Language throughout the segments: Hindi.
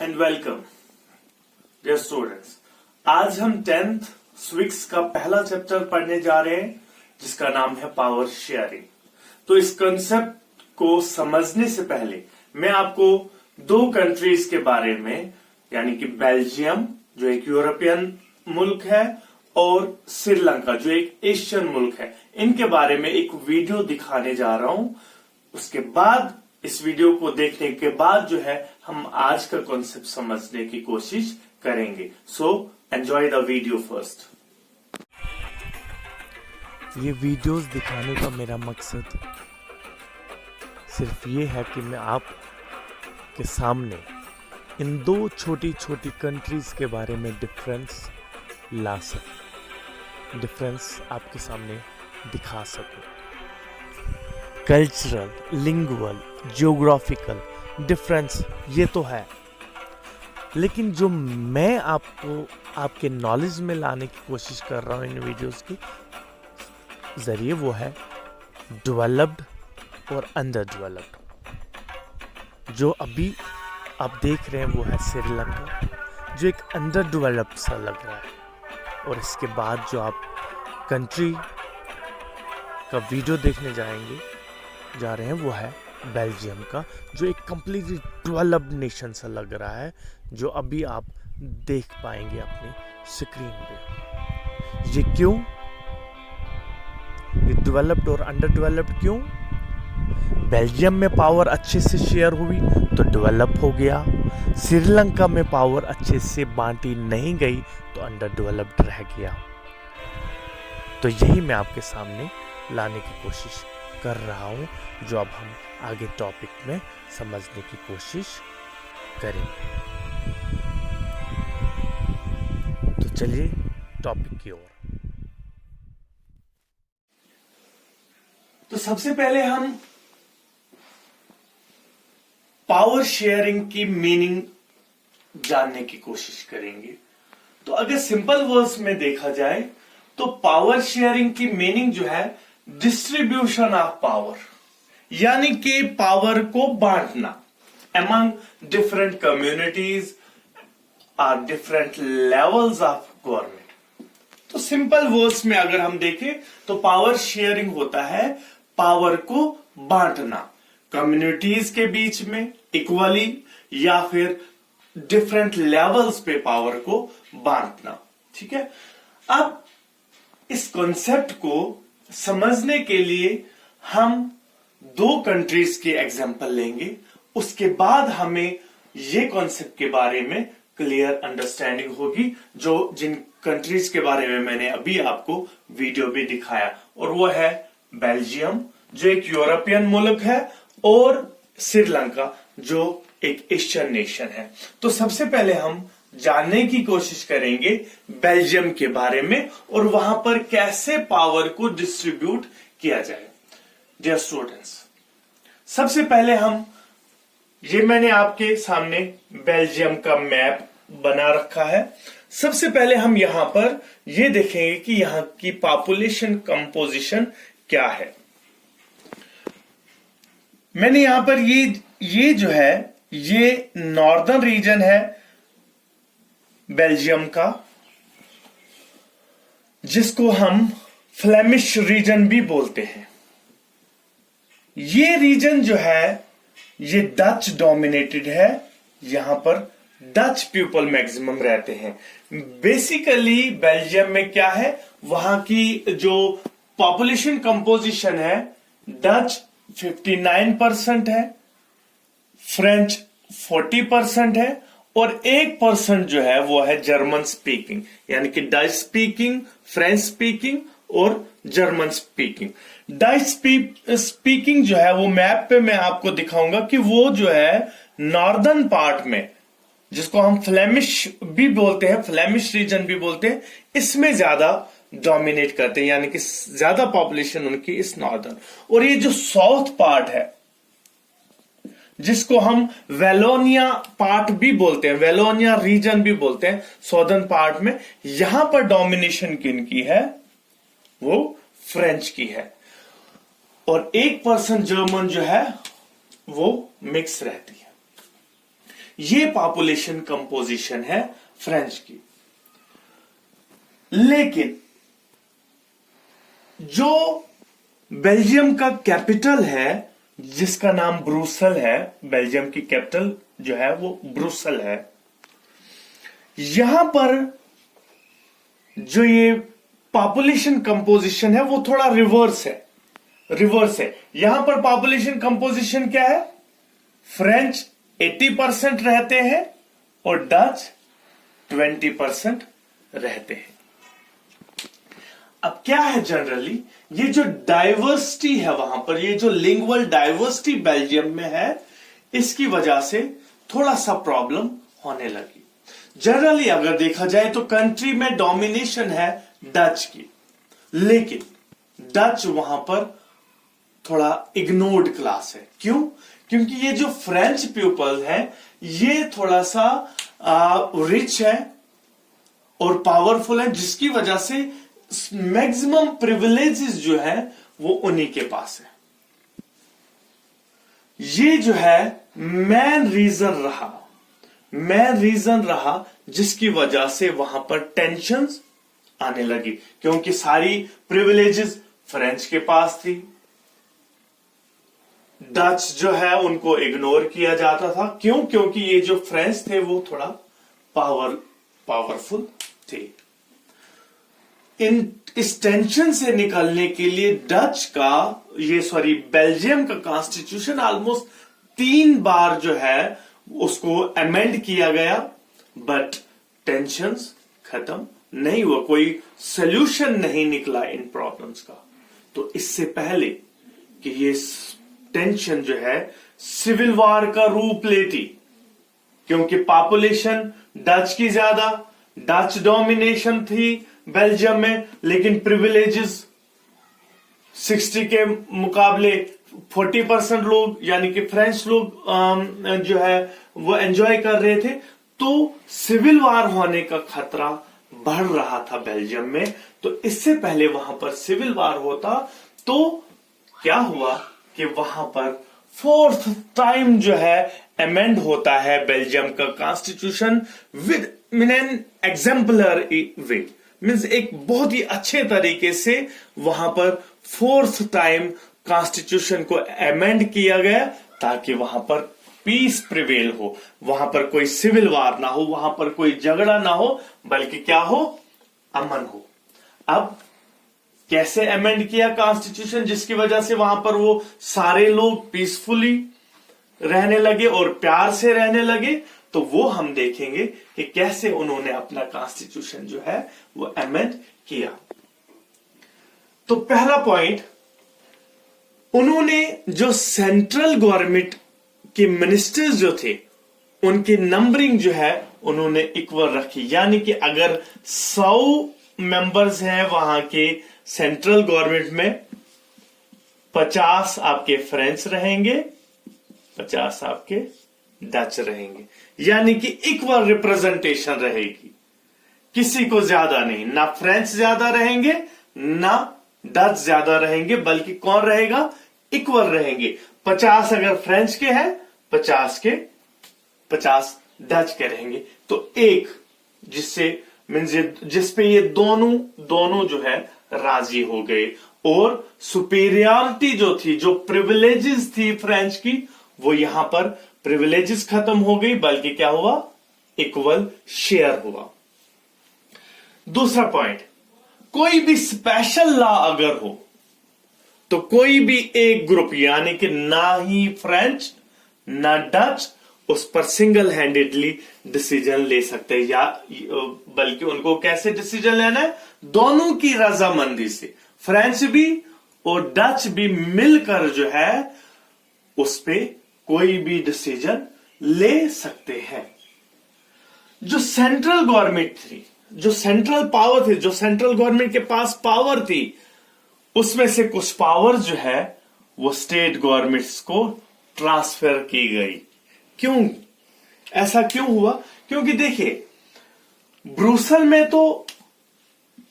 And welcome dear students. आज हम 10th स्विक्स का पहला चैप्टर पढ़ने जा रहे हैं जिसका नाम है पावर शेयरिंग। तो इस कंसेप्ट को समझने से पहले मैं आपको दो कंट्रीज के बारे में यानी कि बेल्जियम जो एक यूरोपियन मुल्क है और श्रीलंका जो एक एशियन मुल्क है, इनके बारे में एक वीडियो दिखाने जा रहा हूं। उसके बाद इस वीडियो को देखने के बाद जो है हम आज का कॉन्सेप्ट समझने की कोशिश करेंगे। So enjoy the video first. ये वीडियोस दिखाने का मेरा मकसद सिर्फ ये है कि मैं आप के सामने इन दो छोटी छोटी कंट्रीज के बारे में डिफरेंस ला सकूं, डिफरेंस आपके सामने दिखा सकूं। कल्चरल, लिंगुअल, जियोग्राफिकल डिफरेंस ये तो है, लेकिन जो मैं आपको आपके नॉलेज में लाने की कोशिश कर रहा हूँ इन वीडियोस के जरिए वो है डेवलप्ड और अंडर डेवलप्ड। जो अभी आप देख रहे हैं वो है श्रीलंका, जो एक अंडर डेवलप्ड सा लग रहा है। और इसके बाद जो आप कंट्री का वीडियो देखने जा रहे हैं वो है बेल्जियम का, जो एक कंप्लीटली डेवलप्ड नेशन सा लग रहा है, जो अभी आप देख पाएंगे अपनी स्क्रीन पे। ये क्यों, ये डेवलप्ड और अंडर डेवलप्ड क्यों? बेल्जियम में पावर अच्छे से शेयर हुई तो डेवलप हो गया, श्रीलंका में पावर अच्छे से बांटी नहीं गई तो अंडर डेवलप्ड रह गया। तो यही मैं आपके सामने लाने की कोशिश कर रहा हूं, जो अब हम आगे टॉपिक में समझने की कोशिश करेंगे। तो चलिए टॉपिक की ओर। तो सबसे पहले हम पावर शेयरिंग की मीनिंग जानने की कोशिश करेंगे। तो अगर सिंपल वर्ड्स में देखा जाए तो पावर शेयरिंग की मीनिंग जो है डिस्ट्रीब्यूशन ऑफ पावर, यानी कि पावर को बांटना अमंग डिफरेंट कम्युनिटीज और डिफरेंट लेवल्स ऑफ गवर्नमेंट। तो सिंपल वर्ड्स में अगर हम देखें तो पावर शेयरिंग होता है पावर को बांटना कम्युनिटीज के बीच में इक्वली या फिर डिफरेंट लेवल्स पे पावर को बांटना। ठीक है, अब इस कॉन्सेप्ट को समझने के लिए हम दो कंट्रीज के एग्जांपल लेंगे, उसके बाद हमें ये कॉन्सेप्ट के बारे में क्लियर अंडरस्टैंडिंग होगी, जो जिन कंट्रीज के बारे में मैंने अभी आपको वीडियो भी दिखाया। और वो है बेल्जियम जो एक यूरोपियन मुल्क है और श्रीलंका जो एक एशियन नेशन है। तो सबसे पहले हम जानने की कोशिश करेंगे बेल्जियम के बारे में और वहां पर कैसे पावर को डिस्ट्रीब्यूट किया जाए। डियर स्टूडेंट्स, सबसे पहले मैंने आपके सामने बेल्जियम का मैप बना रखा है। सबसे पहले हम यहां पर ये देखेंगे कि यहां की पॉपुलेशन कंपोजिशन क्या है। मैंने यहां पर ये जो है ये नॉर्दर्न रीजन है बेल्जियम का, जिसको हम फ्लेमिश रीजन भी बोलते हैं। ये रीजन जो है ये डच डोमिनेटेड है, यहां पर डच पीपल मैक्सिमम रहते हैं। बेसिकली बेल्जियम में क्या है, वहां की जो पॉपुलेशन कंपोजिशन है डच 59% है, फ्रेंच 40% है और 1% जो है वो है जर्मन स्पीकिंग, यानी कि डच स्पीकिंग, फ्रेंच स्पीकिंग और जर्मन स्पीकिंग। डच स्पीकिंग जो है वो मैप पे मैं आपको दिखाऊंगा कि वो जो है नॉर्दर्न पार्ट में, जिसको हम फ्लेमिश भी बोलते हैं, फ्लेमिश रीजन भी बोलते हैं, इसमें ज्यादा डोमिनेट करते हैं, यानी कि ज्यादा पॉपुलेशन उनकी इस नॉर्दर्न। और ये जो साउथ पार्ट है जिसको हम वेलोनिया पार्ट भी बोलते हैं, वेलोनिया रीजन भी बोलते हैं, सॉदर्न पार्ट में, यहां पर डोमिनेशन किनकी है, वो फ्रेंच की है। और 1% जर्मन जो है वो मिक्स रहती है। ये पॉपुलेशन कंपोजिशन है फ्रेंच की। लेकिन जो बेल्जियम का कैपिटल है, जिसका नाम ब्रुसल है, बेल्जियम की कैपिटल जो है वो ब्रुसल है, यहां पर जो ये पॉपुलेशन कंपोजिशन है वो थोड़ा रिवर्स है। यहां पर पॉपुलेशन कंपोजिशन क्या है? फ्रेंच 80% रहते हैं और डच 20% रहते हैं। अब क्या है, जनरली ये जो डाइवर्सिटी है वहां पर, ये जो लिंगुअल डाइवर्सिटी बेल्जियम में है, इसकी वजह से थोड़ा सा प्रॉब्लम होने लगी। जनरली अगर देखा जाए तो कंट्री में डोमिनेशन है डच की, लेकिन डच वहां पर थोड़ा इग्नोर्ड क्लास है। क्यों? क्योंकि ये जो फ्रेंच पीपल है ये थोड़ा सा रिच है और पावरफुल है, जिसकी वजह से मैक्सिमम प्रिविलेजेस जो है वो उन्हीं के पास है। ये जो है मेन रीजन रहा जिसकी वजह से वहां पर टेंशंस आने लगी, क्योंकि सारी प्रिविलेजेस फ्रेंच के पास थी। डच जो है उनको इग्नोर किया जाता था। क्यों? क्योंकि ये जो फ्रेंच थे वो थोड़ा पावरफुल थे। इस टेंशन से निकलने के लिए बेल्जियम का कॉन्स्टिट्यूशन ऑलमोस्ट 3 बार जो है उसको अमेंड किया गया, बट टेंशंस खत्म नहीं हुआ, कोई सोल्यूशन नहीं निकला इन प्रॉब्लम्स का। तो इससे पहले कि ये टेंशन जो है सिविल वॉर का रूप लेती, क्योंकि पॉपुलेशन डच की ज्यादा, डच डोमिनेशन थी बेल्जियम में, लेकिन प्रिविलेजेस 60 के मुकाबले 40% लोग यानी कि फ्रेंच लोग जो है वो एंजॉय कर रहे थे। तो सिविल वॉर होने का खतरा बढ़ रहा था बेल्जियम में। तो इससे पहले वहां पर सिविल वॉर होता तो क्या हुआ कि वहां पर 4th टाइम जो है अमेंड होता है बेल्जियम का constitution with an exemplar way, means एक बहुत ही अच्छे तरीके से वहां पर 4th टाइम कॉन्स्टिट्यूशन को अमेंड किया गया, ताकि वहां पर पीस प्रिवेल हो, वहां पर कोई सिविल वार ना हो, वहां पर कोई झगड़ा ना हो, बल्कि क्या हो, अमन हो। अब कैसे अमेंड किया कॉन्स्टिट्यूशन, जिसकी वजह से वहां पर वो सारे लोग पीसफुली रहने लगे और प्यार से रहने लगे, तो वो हम देखेंगे कि कैसे उन्होंने अपना कॉन्स्टिट्यूशन जो है वो अमेंड किया। तो पहला पॉइंट, उन्होंने जो सेंट्रल गवर्नमेंट के मिनिस्टर्स जो थे उनकी नंबरिंग जो है उन्होंने इक्वल रखी, यानी कि अगर 100 मेंबर्स हैं वहां के सेंट्रल गवर्नमेंट में, 50 आपके फ्रेंच रहेंगे, 50 आपके डच रहेंगे, यानी कि इक्वल रिप्रेजेंटेशन रहेगी, किसी को ज्यादा नहीं, ना फ्रेंच ज्यादा रहेंगे ना डच ज्यादा रहेंगे, बल्कि कौन रहेगा, इक्वल रहेंगे। 50 अगर फ्रेंच के हैं, 50 डच के रहेंगे। तो एक जिससे मीन्स जिस पे ये दोनों जो है राजी हो गए, और सुपीरियरिटी जो थी, जो प्रिविलेजेस थी फ्रेंच की, वो यहां पर प्रिविलेजेस खत्म हो गई, बल्कि क्या हुआ, इक्वल शेयर हुआ। दूसरा पॉइंट, कोई भी स्पेशल लॉ अगर हो तो कोई भी एक ग्रुप, यानी कि ना ही फ्रेंच ना डच उस पर सिंगल हैंडेडली डिसीजन ले सकते हैं, या बल्कि उनको कैसे डिसीजन लेना है, दोनों की रजामंदी से, फ्रेंच भी और डच भी मिलकर जो है उस पे कोई भी डिसीजन ले सकते हैं। जो सेंट्रल गवर्नमेंट थी, जो सेंट्रल पावर थी, जो सेंट्रल गवर्नमेंट के पास पावर थी, उसमें से कुछ पावर जो है वो स्टेट गवर्नमेंट्स को ट्रांसफर की गई। क्यों ऐसा क्यों हुआ? क्योंकि देखिए, ब्रुसल में तो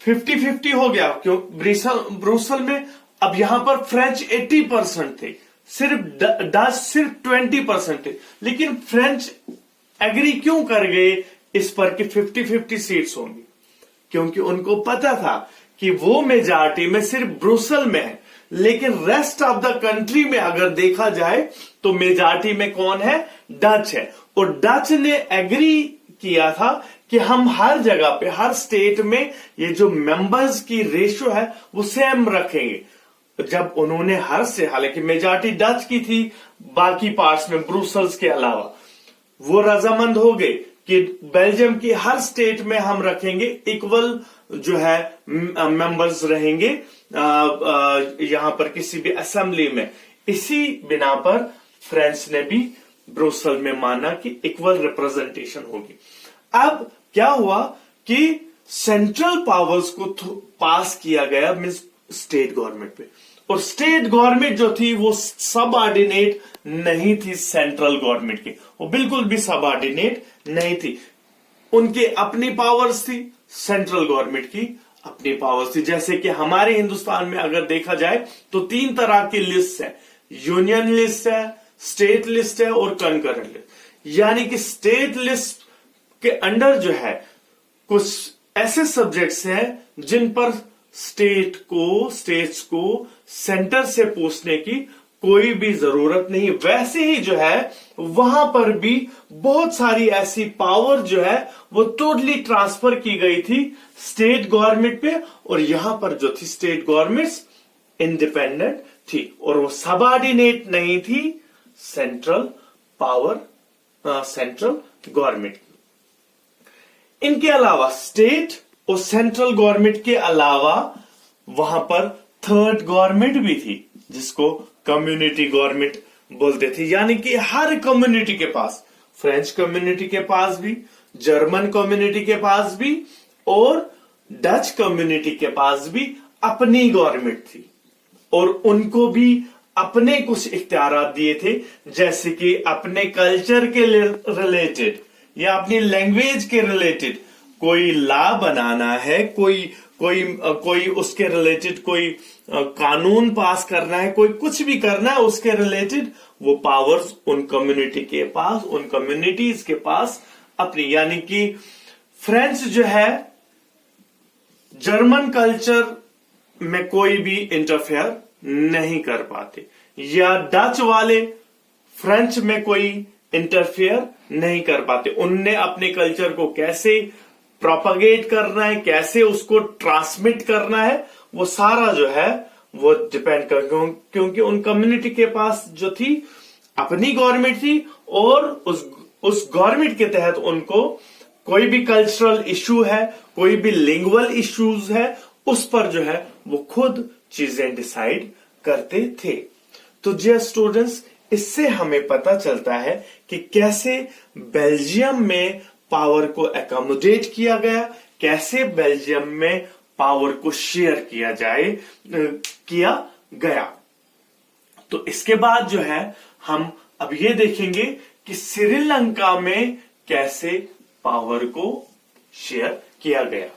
50-50 हो गया, क्यों ब्रुसल में अब यहां पर फ्रेंच 80% थे, सिर्फ डच सिर्फ 20% थे, लेकिन फ्रेंच एग्री क्यों कर गए इस पर कि 50-50 सीट्स होंगी? क्योंकि उनको पता था कि वो मेजॉरिटी में सिर्फ ब्रुसेल में है, लेकिन रेस्ट ऑफ द कंट्री में अगर देखा जाए तो मेजॉरिटी में कौन है? डच है। और डच ने एग्री किया था कि हम हर जगह पे, हर स्टेट में ये जो मेंबर्स की रेशियो है वो सेम रखेंगे। जब उन्होंने हालांकि मेजॉरिटी डच की थी बाकी पार्ट्स में ब्रुसेल्स के अलावा, वो रजामंद हो गए कि बेल्जियम की हर स्टेट में हम रखेंगे इक्वल जो है मेंबर्स रहेंगे यहां पर किसी भी असेंबली में। इसी बिना पर फ्रांस ने भी ब्रुसेल में माना कि इक्वल रिप्रेजेंटेशन होगी। अब क्या हुआ कि सेंट्रल पावर्स को पास किया गया मींस स्टेट गवर्नमेंट पे, और स्टेट गवर्नमेंट जो थी वो सबऑर्डिनेट नहीं थी सेंट्रल गवर्नमेंट की, वो बिल्कुल भी सबऑर्डिनेट नहीं थी। उनके अपनी पावर्स थी, सेंट्रल गवर्नमेंट की अपनी पावर्स थी। जैसे कि हमारे हिंदुस्तान में अगर देखा जाए तो 3 तरह की लिस्ट है, यूनियन लिस्ट है, स्टेट लिस्ट है और कंकरेंट लिस्ट। यानी कि स्टेट लिस्ट के अंडर जो है कुछ ऐसे सब्जेक्ट्स हैं जिन पर स्टेट्स को सेंटर से पूछने की कोई भी जरूरत नहीं। वैसे ही जो है वहां पर भी बहुत सारी ऐसी पावर जो है वो टोटली ट्रांसफर की गई थी स्टेट गवर्नमेंट पे, और यहां पर जो थी स्टेट गवर्नमेंट्स इंडिपेंडेंट थी और वो सबऑर्डिनेट नहीं थी सेंट्रल गवर्नमेंट। इनके अलावा स्टेट और सेंट्रल गवर्नमेंट के अलावा वहां पर थर्ड गवर्नमेंट भी थी जिसको कम्युनिटी गवर्नमेंट बोलते थे। यानी कि हर कम्युनिटी के पास, फ्रेंच कम्युनिटी के पास भी, जर्मन कम्युनिटी के पास भी और डच कम्युनिटी के पास भी अपनी गवर्नमेंट थी, और उनको भी अपने कुछ इख्तियारात दिए थे, जैसे कि अपने कल्चर के रिलेटेड या अपनी लैंग्वेज के रिलेटेड कोई लॉ बनाना है, कोई उसके रिलेटेड कोई कानून पास करना है, कोई कुछ भी करना है उसके रिलेटेड, वो पावर्स उन कम्युनिटी के पास, उन कम्युनिटीज के पास अपनी। यानी कि फ्रेंच जो है जर्मन कल्चर में कोई भी इंटरफेयर नहीं कर पाते, या डच वाले फ्रेंच में कोई इंटरफेयर नहीं कर पाते। उनने अपने कल्चर को कैसे प्रोपागेट करना है, कैसे उसको ट्रांसमिट करना है, वो सारा जो है वो डिपेंड कर, क्योंकि उन कम्युनिटी के पास जो थी अपनी गवर्नमेंट थी, और उस गवर्नमेंट के तहत उनको कोई भी कल्चरल इश्यू है, कोई भी लिंगुअल इश्यूज है, उस पर जो है वो खुद चीजें डिसाइड करते थे। तो डियर स्टूडेंट्स, इससे हमें पता चलता है कि कैसे बेल्जियम में पावर को एकोमोडेट किया गया, कैसे बेल्जियम में पावर को शेयर किया गया। तो इसके बाद जो है हम अब ये देखेंगे कि श्रीलंका में कैसे पावर को शेयर किया गया।